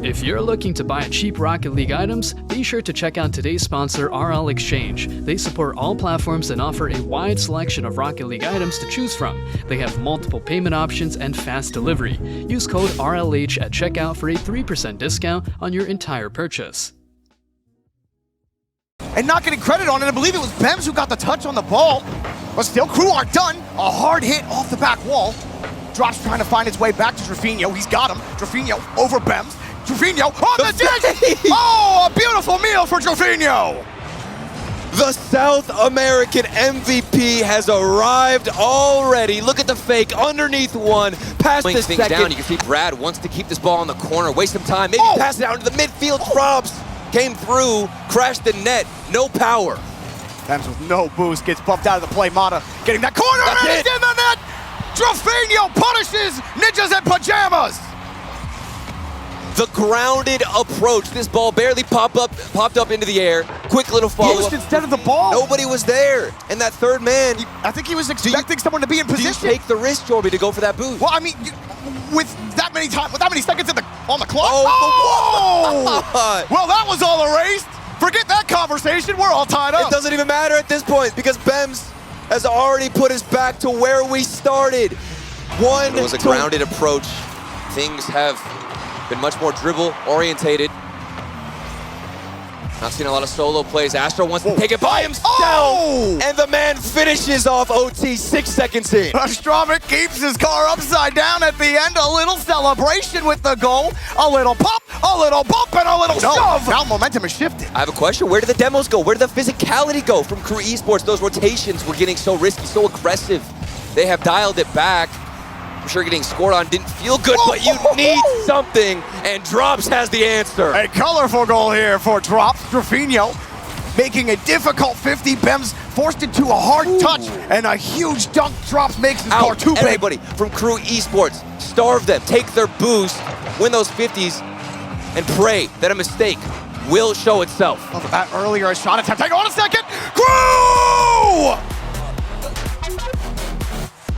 If you're looking to buy cheap Rocket League items, be sure to check out today's sponsor, RL.Exchange. They support all platforms and offer a wide selection of Rocket League items to choose from. They have multiple payment options and fast delivery. Use code RLH at checkout for a 3% discount on your entire purchase. And not getting credit on it, I believe it was Bems who got the touch on the ball. But still, Crew aren't done. A hard hit off the back wall. Drops trying to find his way back to Trofino. He's got him. Trofino over Bems. Trofino on the dish! Oh, a beautiful meal for Trofino! The South American MVP has arrived already. Look at the fake underneath one. Pass the second. Down. You can see Brad wants to keep this ball in the corner, waste some time, maybe pass it out into the midfield. Drops, came through, crashed the net, no power. Bems with no boost gets bumped out of the play. Mata getting that corner and it's in the net! Trofino punishes Ninjas in Pajamas! The grounded approach. This ball barely popped up into the air. Quick little follow-up. Instead of the ball. Nobody was there. And that third man. I think he was expecting someone to be in position. Do you take the risk, Jorby, to go for that boost? Well, I mean, with that many seconds on the clock. Oh! Well, that was all erased. Forget that conversation. We're all tied up. It doesn't even matter at this point because Bems has already put us back to where we started. It was a grounded approach. Things have been much more dribble-orientated. Not seen a lot of solo plays. Astro wants to take it by himself. And the man finishes off OT 6 seconds in. Stromik keeps his car upside down at the end. A little celebration with the goal. A little pop, a little bump, and a little shove. Now momentum has shifted. I have a question. Where did the demos go? Where did the physicality go from Crew Esports? Those rotations were getting so risky, so aggressive. They have dialed it back. I'm sure getting scored on didn't feel good, but you need something, and Drops has the answer. A colorful goal here for Drops. Trofino making a difficult 50. Bems forced into a hard touch, and a huge dunk. Drops makes his car too big. Everybody from Crew Esports, starve them, take their boost, win those 50s, and pray that a mistake will show itself. Oh, that earlier shot attempt. Hang on a second. Crew!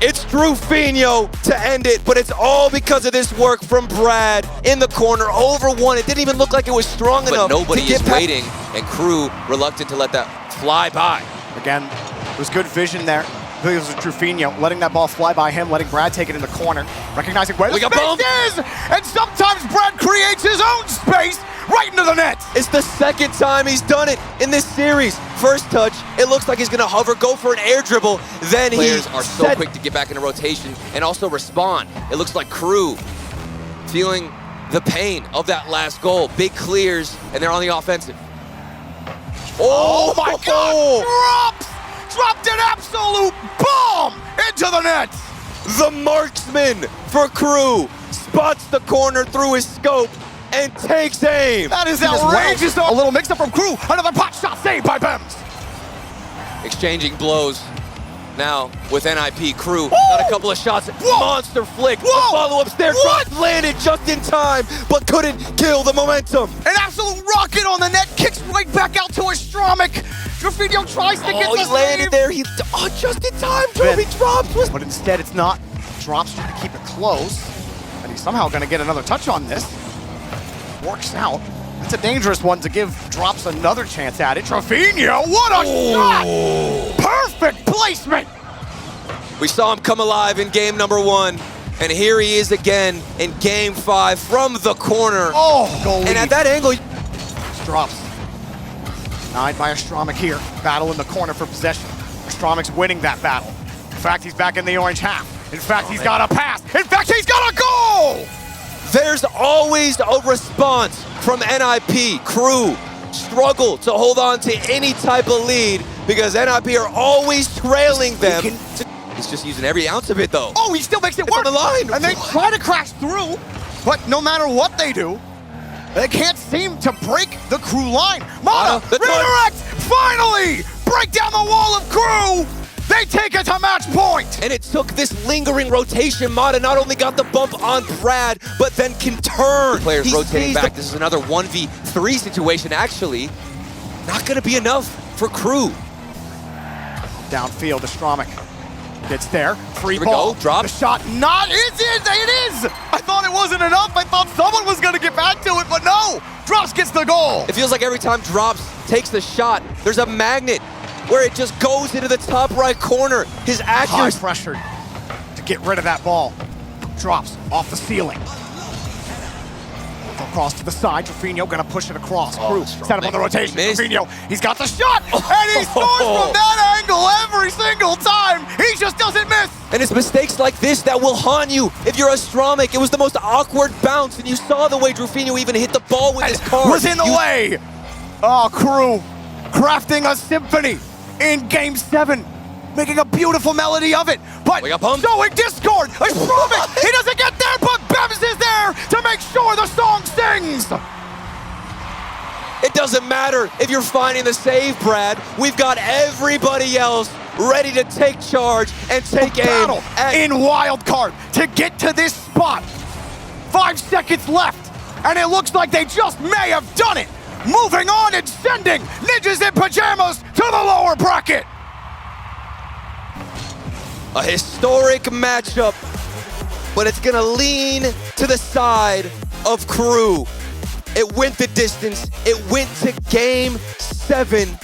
It's Trofino to end it, but it's all because of this work from Brad in the corner, over one. It didn't even look like it was strong enough. But nobody is waiting, and Crew reluctant to let that fly by. Again, it was good vision there. I believe it was Trofino letting that ball fly by him, letting Brad take it in the corner, recognizing where the space is, and sometimes Brad creates his own space right into the net. It's the second time he's done it in this series. First touch, it looks like he's gonna hover, go for an air dribble, then Players are so quick to get back into rotation and also respond. It looks like Crew feeling the pain of that last goal. Big clears, and they're on the offensive. Oh my God, dropped an absolute bomb into the net. The marksman for Crew spots the corner through his scope and takes aim. That is outrageous. A little mix-up from Crew. Another pot shot saved by Bems. Exchanging blows now with NIP. Crew got a couple of shots. Monster flick. The follow-ups there. Landed just in time, but couldn't kill the momentum. An absolute rocket on the net. Kicks right back out to a Stromik. Trofino tries to get the he landed there. He just in time. Joby Drops. But instead, it's not. Drops trying to keep it close. And he's somehow going to get another touch on this. Works out. That's a dangerous one to give Drops another chance at it. Trofino, what a shot! Perfect placement! We saw him come alive in game number 1, and here he is again in game 5 from the corner. And at that angle, Drops. Denied by a Stromik here. Battle in the corner for possession. Stromik's winning that battle. In fact, he's back in the orange half. In fact, he's got a pass. In fact, he's got a goal! There's always a response from NIP. Crew struggle to hold on to any type of lead because NIP are always trailing them. He's just using every ounce of it, though. Oh, he still makes it work. On the line. And they try to crash through, but no matter what they do, they can't seem to break the Crew line. Mata, redirect, finally! Break down the wall of Crew! They take it to match point! And it took this lingering rotation. Mata not only got the bump on Brad, but then can turn. Players rotating back. This is another 1v3 situation, actually. Not gonna be enough for Crew. Downfield to Stromik. Gets there, free Here ball. We go. Drop. The shot, it is! I thought it wasn't enough. I thought someone was gonna get back to it, but gets the goal. It feels like every time Drops takes the shot, there's a magnet where it just goes into the top right corner. His High accuracy. pressured to get rid of that ball. Drops off the ceiling. Across to the side, Trofino gonna push it across. Crew set up on the rotation. Trofino, he's got the shot, and he scores from that angle every single time. He just doesn't miss. And it's mistakes like this that will haunt you. If you're Astromik, it was the most awkward bounce, and you saw the way Trofino even hit the ball with his car. Was in the way. Oh, Crew crafting a symphony in Game 7. Making a beautiful melody of it, but showing discord. Astromik, he doesn't get there, but Bems is there to make sure the song sings. It doesn't matter if you're finding the save, Brad. We've got everybody else ready to take charge and take aim. In wildcard to get to this spot. 5 seconds left, and it looks like they just may have done it. Moving on and sending Ninjas in Pajamas to the lower bracket. A historic matchup, but it's gonna lean to the side of Crew. It went the distance. It went to Game 7.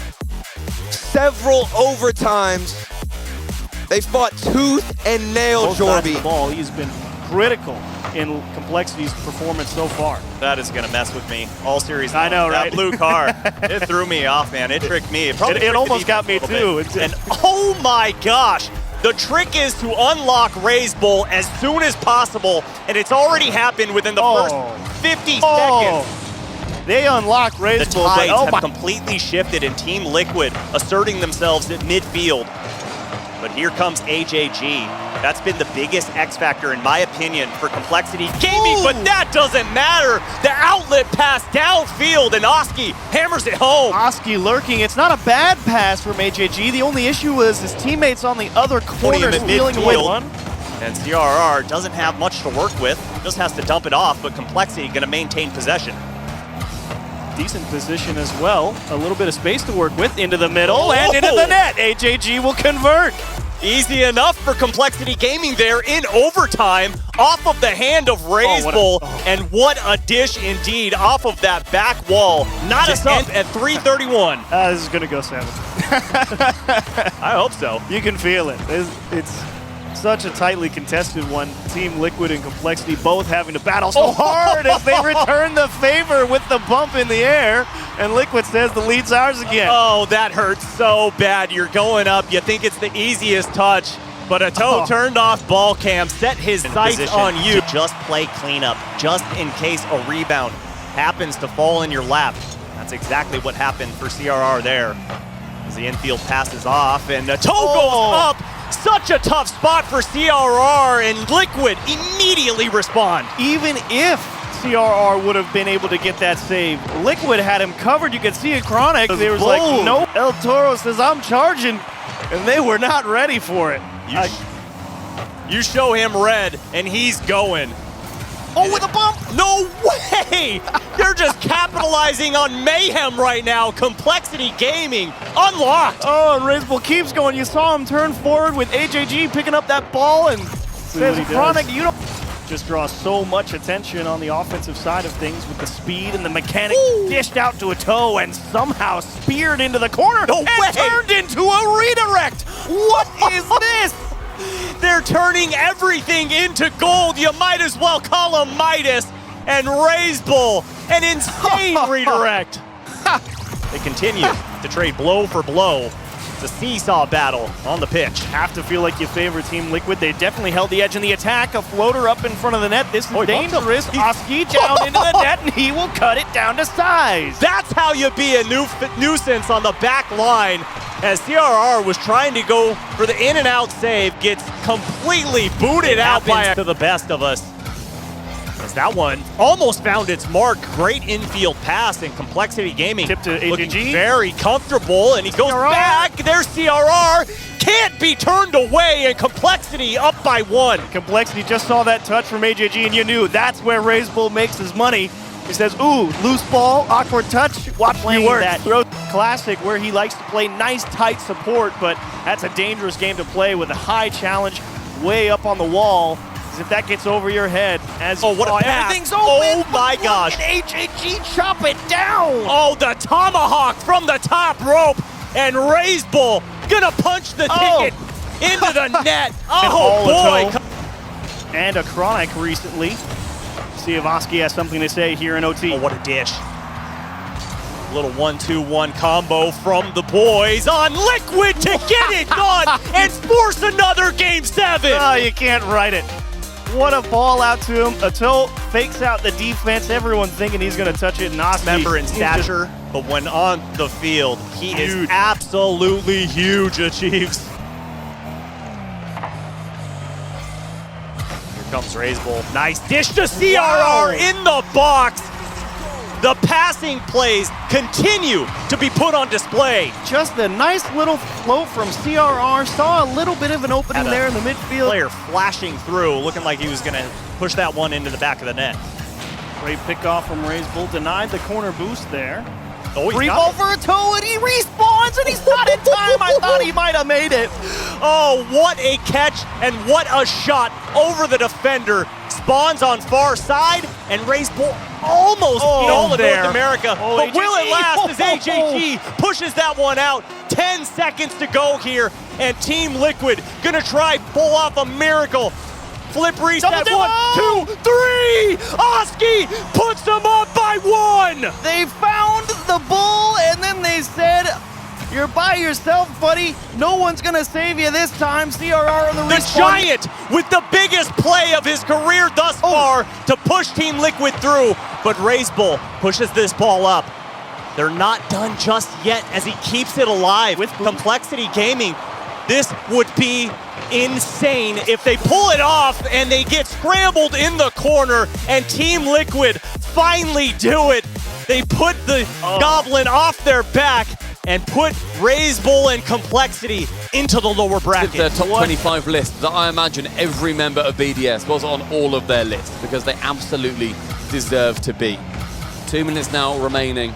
Several overtimes. They fought tooth and nail, Jorby. The ball. He's been critical in Complexity's performance so far. That is gonna mess with me all series. I know, right? That blue car, it threw me off, man. It tricked me. It almost got me too. And oh my gosh, the trick is to unlock Raise Bull as soon as possible, and it's already happened within the first 50 seconds. They unlock Raise The Bull, tides but have completely shifted, and Team Liquid asserting themselves at midfield. But here comes AJG. That's been the biggest X factor, in my opinion, for Complexity Gaming, but that doesn't matter. The outlet pass downfield, and Oski hammers it home. Oski lurking. It's not a bad pass from AJG. The only issue was his teammates on the other corner stealing away one. And CRR doesn't have much to work with, just has to dump it off, but Complexity gonna maintain possession. Decent position as well. A little bit of space to work with into the middle and into the net. AJG will convert. Easy enough for Complexity Gaming there in overtime off of the hand of Raise Bull. And what a dish indeed off of that back wall. Not us up at 3:31. This is going to go 7. I hope so. You can feel it. It's such a tightly contested one. Team Liquid and Complexity both having to battle so hard as they return the favor with the bump in the air. And Liquid says the lead's ours again. Oh, that hurts so bad. You're going up. You think it's the easiest touch, but a toe turned off ball cam set his sights on you. Just play cleanup, just in case a rebound happens to fall in your lap. That's exactly what happened for CRR there. As the infield passes off and the toe goes up. Such a tough spot for CRR, and Liquid immediately respond. Even if CRR would have been able to get that save, Liquid had him covered. You could see it chronic. They was like, nope. El Toro says, I'm charging, and they were not ready for it. You show him red, and he's going. Oh, with a bump! No way! They're just capitalizing on mayhem right now. Complexity Gaming unlocked. Oh, and Raise Bull keeps going. You saw him turn forward with AJG picking up that ball, and says, Chronic, you don't just draw so much attention on the offensive side of things with the speed and the mechanic dished out to a toe and somehow speared into the corner and turned into a redirect. What is this? They're turning everything into gold. You might as well call him Midas and Raise Bull. An insane redirect. They continue to trade blow for blow. It's a seesaw battle on the pitch. Have to feel like you favor Team Liquid. They definitely held the edge in the attack. A floater up in front of the net. This is dangerous. Oski down into the net, and he will cut it down to size. That's how you be a nuisance on the back line. As CRR was trying to go for the in and out save, gets completely booted out by to the best of us. As that one almost found its mark. Great infield pass, and Complexity Gaming tip to AJG. Very comfortable, and he goes back. There's CRR. Can't be turned away, and Complexity up by 1. Complexity just saw that touch from AJG, and you knew that's where Raise Bull makes his money. He says, ooh, loose ball, awkward touch. Watch me work. That throw classic where he likes to play nice, tight support, but that's a dangerous game to play with a high challenge way up on the wall. Because if that gets over your head, as Oh, what a pass. everything's open. Oh my gosh. And HHG chop it down. Oh, the tomahawk from the top rope. And Ray's Bull gonna punch the ticket into the net. Oh boy. And a Chronic recently. See if Oski has something to say here in OT. Oh, what a dish. Little 1-2-1 combo from the boys on Liquid to get it done and force another Game 7. Oh, you can't write it. What a ball out to him. Ato fakes out the defense. Everyone's thinking he's going to touch it. And Oski, Member in stature, but when on the field, he is absolutely huge, Achieves. Here comes Ray's Bull. Nice dish to CRR in the box. The passing plays continue to be put on display. Just a nice little float from CRR. Saw a little bit of an opening there in the midfield. Player flashing through, looking like he was going to push that one into the back of the net. Great pickoff from Ray's Bull. Denied the corner boost there. Oh, Free ball for Ato, and he respawns, and he's not in time. I thought he might have made it. Oh, what a catch and what a shot over the defender. Spawns on far side, and Ray's Bull almost beat all of North America. But will it last as HHG pushes that one out? 10 seconds to go here, and Team Liquid gonna try pull off a miracle. Flip reset, 1, 2, 3! Oski puts them up by 1! They found the bull, and then they said, you're by yourself, buddy. No one's gonna save you this time. CRR on the respawn. The Giant with the biggest play of his career thus far to push Team Liquid through, but Ray's Bull pushes this ball up. They're not done just yet as he keeps it alive. With Complexity Gaming, this would be insane if they pull it off and they get scrambled in the corner, and Team Liquid finally do it. They put the Goblin off their back and put Ray's Bull and Complexity into the lower bracket. Their top 25 list that I imagine every member of BDS was on all of their lists because they absolutely deserve to be. 2 minutes now remaining.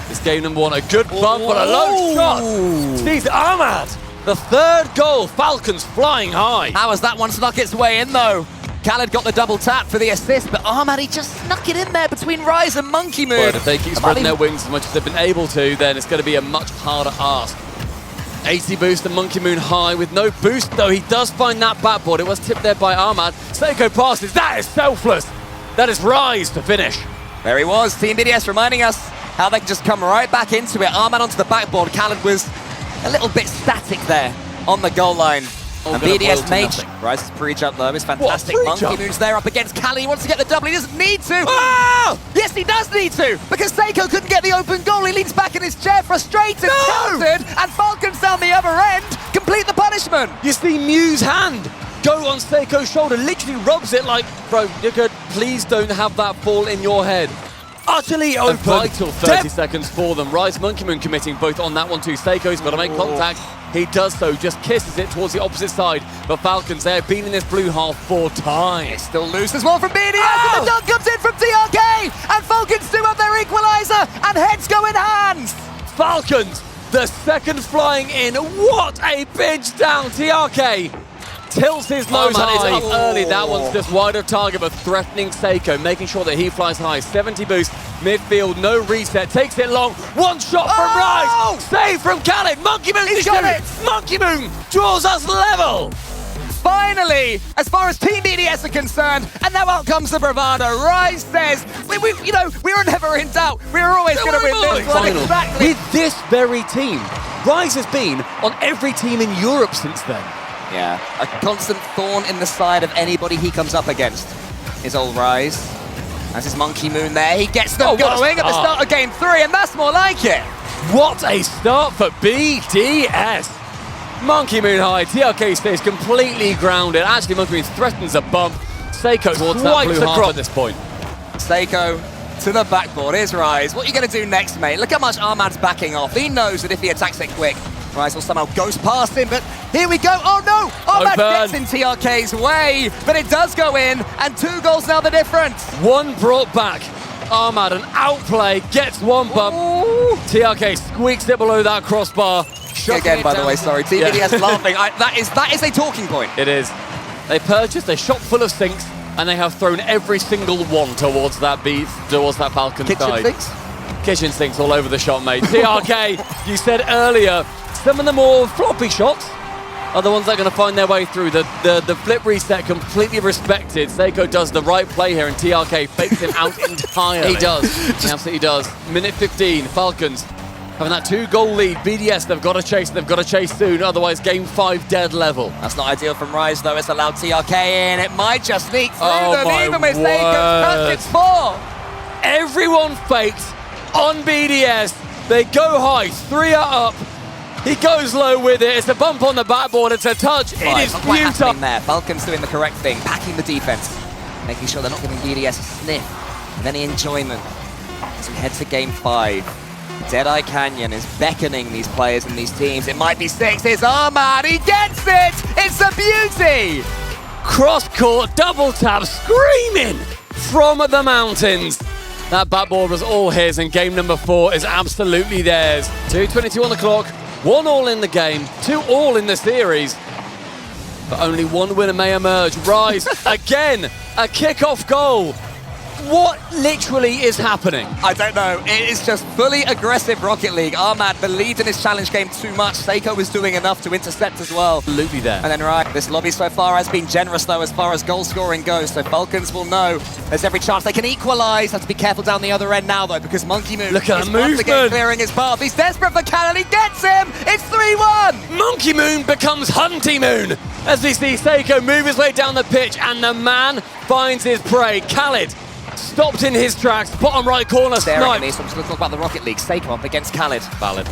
It's game number 1. A good bump, but a low shot. Sees Ahmad. The third goal. Falcons flying high. How has that one snuck its way in, though? Khaled got the double tap for the assist, but Ahmad, he just snuck it in there between Rise and Monkey Moon. But if they keep spreading their wings as much as they've been able to, then it's going to be a much harder ask. 80 boost and Monkey Moon high with no boost, though he does find that backboard. It was tipped there by Ahmad. Seiko passes. That is selfless. That is Rise to finish. There he was. Team BDS reminding us how they can just come right back into it. Ahmad onto the backboard. Khaled was a little bit static there on the goal line. And BDS made Rise's pre-jump though is fantastic. Monkey Moon's there up against Kali. He wants to get the double. He doesn't need to. Oh! Yes, he does need to, because Seiko couldn't get the open goal. He leans back in his chair, frustrated, countered, and Falcons down the other end complete the punishment. You see Mew's hand go on Seiko's shoulder, literally rubs it like, bro, you're good. Please don't have that fall in your head. Utterly open. A vital 30 seconds for them. Rise Monkey Moon committing both on that one too. Seiko's got to make contact. He does so, just kisses it towards the opposite side. But Falcons, they have been in this blue half 4 times. Still loose. There's more from BDS, and the dunk comes in from TRK, and Falcons do have their equalizer, and heads go in hands. Falcons, the second flying in. What a pinch down. TRK tilts his nose high. Is up early. That one's just wide of target, but threatening Seiko, making sure that he flies high. 70 boost, midfield, no reset, takes it long. One shot from Rise. Save from Khaled. Monkey Moon He's got it. Monkey Moon draws us level. Finally, as far as Team BDS are concerned, and now out comes the bravado. Rise says, we were never in doubt. We were always going to win this one. Exactly. With this very team, Rise has been on every team in Europe since then. Yeah, a constant thorn in the side of anybody he comes up against is old Rise. That's his Monkey Moon there. He gets them going at the start of game 3, and that's more like it. What a start for BDS. Monkey Moon high. TRK stays completely grounded. Actually, Monkey Moon threatens a bump. Seiko towards that blue half at this point. Seiko to the backboard. Here's Rise. What are you going to do next, mate? Look how much Ahmad's backing off. He knows that if he attacks it quick, Rise will somehow ghost past him, but here we go. Oh no! Ahmad gets in TRK's way, but it does go in, and 2 goals now the difference. One brought back. Ahmad, an outplay, gets one bump. Ooh. TRK squeaks it below that crossbar. Again, by the way, sorry. Team BDS laughing. That is a talking point. It is. They purchased a shop full of sinks, and they have thrown every single one towards that Falcon Kitchen side. sinks? Kitchen sinks all over the shop, mate. TRK, you said earlier, some of the more floppy shots are the ones that are going to find their way through. The flip reset completely respected. Seiko does the right play here, and TRK fakes him out entirely. He does. He absolutely does. Minute 15, Falcons having that 2-goal lead. BDS, they've got to chase soon, otherwise game 5 dead level. That's not ideal from Rise, though. It's allowed TRK in. It might just sneak through them, my even with word. Seiko's touch. It's 4. Everyone fakes on BDS. They go high, 3 are up. He goes low with it. It's a bump on the backboard. It's a touch. It is Not quite happening futile. there. Falcons doing the correct thing, backing the defense, making sure they're not giving BDS a sniff of any enjoyment as we head to game 5. Deadeye Canyon is beckoning these players and these teams. It might be 6. It's Armad. He gets it. It's a beauty. Cross court, double tap, screaming from the mountains. That backboard was all his, and game number 4 is absolutely theirs. 2:22 on the clock, 1 all in the game, 2 all in the series. But only one winner may emerge. Rise again, a kickoff goal. What literally is happening? I don't know. It is just fully aggressive Rocket League. Armad believed in his challenge game too much. Seiko was doing enough to intercept as well. Absolutely there. And then this lobby so far has been generous though as far as goal scoring goes. So Falcons will know there's every chance they can equalize. Have to be careful down the other end now though, because Monkey Moon Look at is the once again movement. clearing his path. He's desperate for Khaled. He gets him. It's 3-1. Monkey Moon becomes Hunty Moon as we see Seiko move his way down the pitch, and the man finds his prey. Khaled stopped in his tracks, bottom right corner, Staring at snipe. me, so I'm just going to talk about the Rocket League. Seiko up against Khaled. Valid.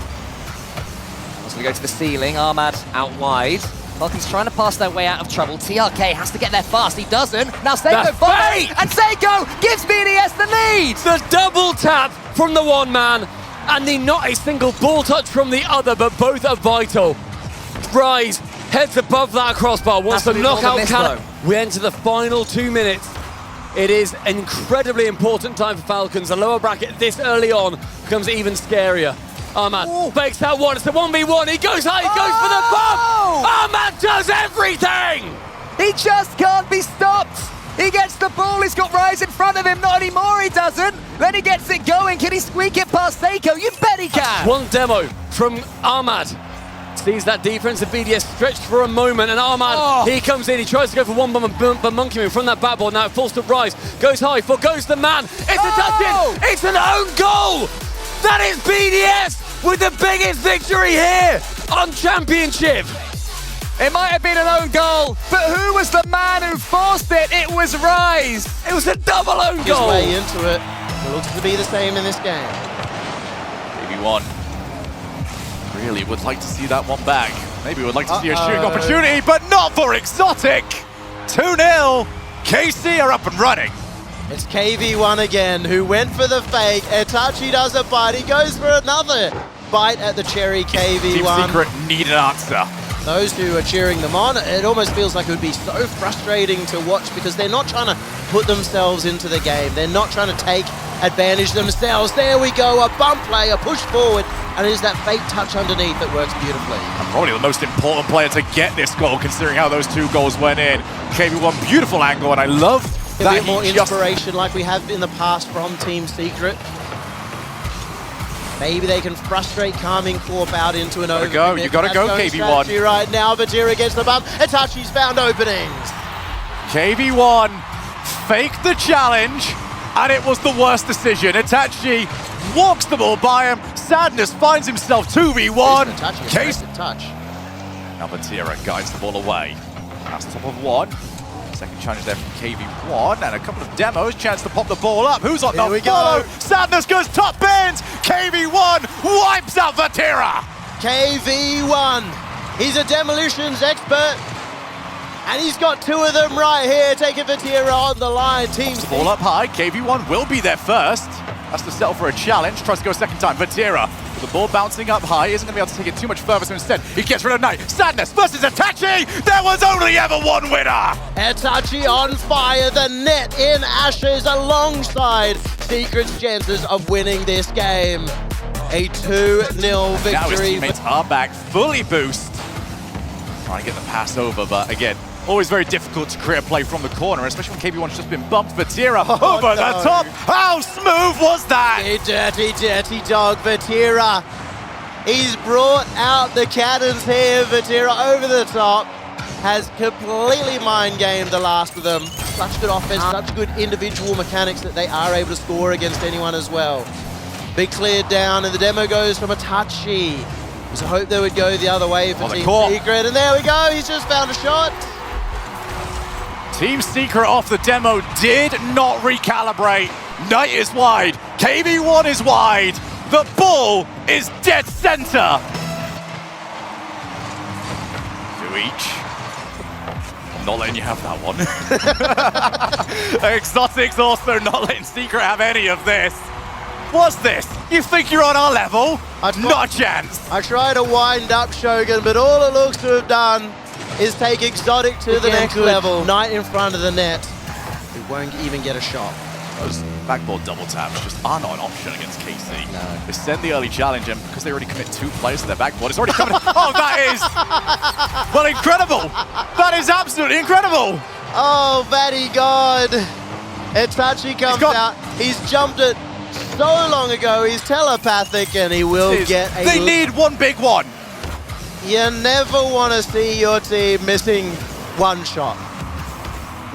As we go to the ceiling, Armad out wide. Falcons trying to pass their way out of trouble. TRK has to get there fast. He doesn't. Now Seiko The follows, fake! and Seiko gives BDS the lead. The double tap from the one man, and the not a single ball touch from the other, but both are vital. Rise heads above that crossbar, wants Has to to be knock more out than this, Khaled. We enter the final 2 minutes. It is an incredibly important time for Falcons. The lower bracket this early on becomes even scarier. Armad fakes that one. It's a 1v1. He goes high. He goes for the bomb. Armad does everything. He just can't be stopped. He gets the ball. He's got Rise in front of him. Not anymore. He doesn't. Then he gets it going. Can he squeak it past Seiko? You bet he can. One demo from Armad. Sees that defense of BDS stretched for a moment, and Armad, he comes in, he tries to go for one but Monkey Moon from that backboard. Now it falls to Rise, goes high, forgoes the man. It's a touch-in, it's an own goal! That is BDS with the biggest victory here on Championship. It might have been an own goal, but who was the man who forced it? It was Rise. It was a double own His goal. way into it. It looks to be the same in this game. Maybe one. Really would like to see that one back. Maybe would like to see a shooting opportunity, but not for Exotic. 2-0. KC are up and running. It's KV1 again, who went for the fake. Itachi does a bite. He goes for another bite at the cherry. Team KV1. Secret need an answer. Those who are cheering them on, it almost feels like it would be so frustrating to watch because they're not trying to put themselves into the game. They're not trying to take advantage themselves. There we go, a bump play, a push forward, and it is that fake touch underneath that works beautifully. And probably the most important player to get this goal, considering how those 2 goals went in. KV1, beautiful angle, and I love A that bit more he just... inspiration like we have in the past from Team Secret. Maybe they can frustrate Karmine Corp out into an opening. You gotta go, KV1. Right now, Batira gets the bump. Itachi's found openings. KV1 faked the challenge, and it was the worst decision. Itachi walks the ball by him. Sadness finds himself 2v1. Itachi, Case. touch. Now Batira guides the ball away. That's top of 1. Second challenge there from KV1, and a couple of demos. Chance to pop the ball up. Who's on Here the we follow? go. Sadness goes top bins. KV1 wipes out Batira. KV1, he's a demolitions expert, and he's got 2 of them right here, taking Batira on the line. Team The ball up high. KV1 will be there first. Has to settle for a challenge. Tries to go a second time. Batira with the ball bouncing up high. Isn't going to be able to take it too much further, so instead he gets rid of Knight. Sadness versus Itachi. There was only ever one winner. Itachi on fire, the net in ashes alongside Secret's chances of winning this game. A 2-0 Now his victory. teammates are back, fully boost. Trying to get the pass over, but again, Always very difficult to create a play from the corner, especially when KB1's just been bumped. Vatira over the top. How smooth was that? You dirty, dirty dog, Vatira. He's brought out the cannons here. Vatira over the top. Has completely mind-gamed the last of them. Such good offense, such good individual mechanics that they are able to score against anyone as well. Big cleared down, and the demo goes from Itachi. So I hope they would go the other way for Team Secret. And there we go, he's just found a shot. Team Secret off the demo did not recalibrate. Knight is wide, KB1 is wide. The ball is dead center. To each. Not letting you have that one. Exotics also not letting Secret have any of this. What's this? You think you're on our level? Not a chance. I try to wind up Shogun, but all it looks to have done is take Exotic to the next level. Knight in front of the net. He won't even get a shot. Those backboard double taps just are not an option against KC. No. They send the early challenge, and because they already commit 2 players to their backboard, it's already coming. Oh, that is, well, incredible. That is absolutely incredible. Oh, Vatty God. Itachi comes out. He's jumped it so long ago. He's telepathic, and he will get a... They need one big one. You never want to see your team missing one shot.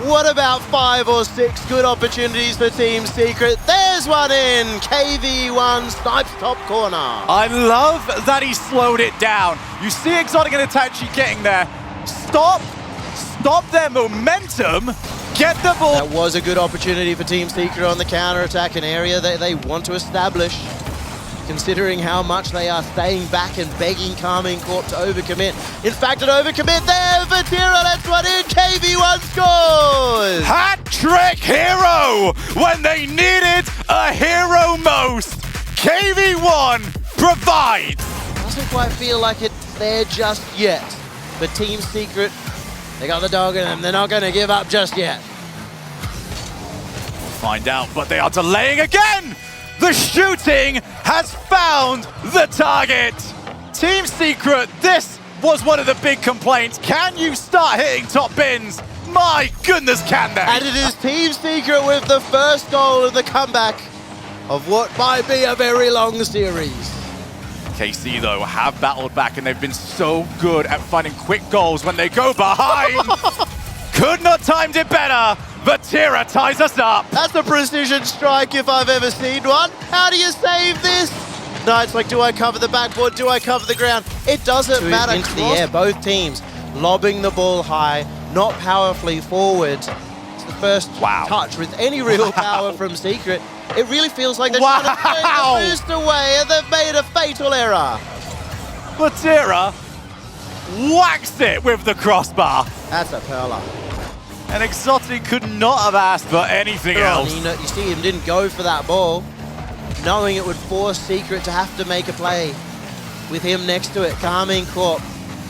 What about 5 or 6 good opportunities for Team Secret? There's one in. KV1 snipes top corner. I love that he slowed it down. You see Exotic and Itachi getting there. Stop their momentum. Get the ball. That was a good opportunity for Team Secret on the counter-attack, an area that they want to establish, considering how much they are staying back and begging Karmine Corp to overcommit. In fact, an overcommit there. Vatira lets one in. KV1 scores. Hat-trick hero when they needed a hero most. KV1 provides. Doesn't quite feel like it's there just yet. But Team Secret, they got the dog in them. They're not going to give up just yet. Find out, but they are delaying again. The shooting has found the target. Team Secret, this was one of the big complaints. Can you start hitting top bins? My goodness, can they? And it is Team Secret with the first goal of the comeback of what might be a very long series. KC, though, have battled back, and they've been so good at finding quick goals when they go behind. Could not timed it better. Vatira ties us up. That's a precision strike if I've ever seen one. How do you save this? Knight's like, do I cover the backboard? Do I cover the ground? It doesn't matter. Into the air, both teams lobbing the ball high, not powerfully forward. It's the first touch with any real power from Secret. It really feels like they're trying to play the boost away, and they've made a fatal error. Vatira whacks it with the crossbar. That's a perler. And Exotic could not have asked for anything else. You see him didn't go for that ball, knowing it would force Secret to have to make a play. With him next to it, Karmine Corp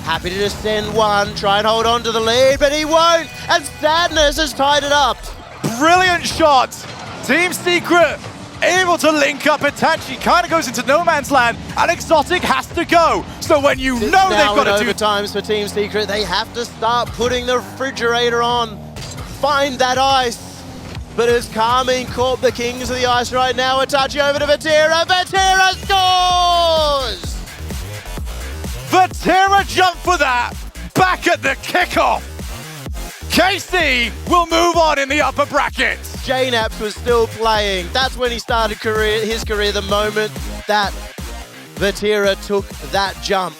happy to just send one, try and hold on to the lead, but he won't, and Sadness has tied it up. Brilliant shot. Team Secret able to link up. Itachi kind of goes into no man's land, and Exotic has to go. So when you know they've got to do overtimes for Team Secret, they have to start putting the refrigerator on. Find that ice. But it's Karmine Corp, the kings of the ice right now. Itachi over to Vatira. Vatira scores! Vatira jumped for that. Back at the kickoff. KC will move on in the upper brackets. JNaps was still playing. That's when he started his career, the moment that Vatira took that jump.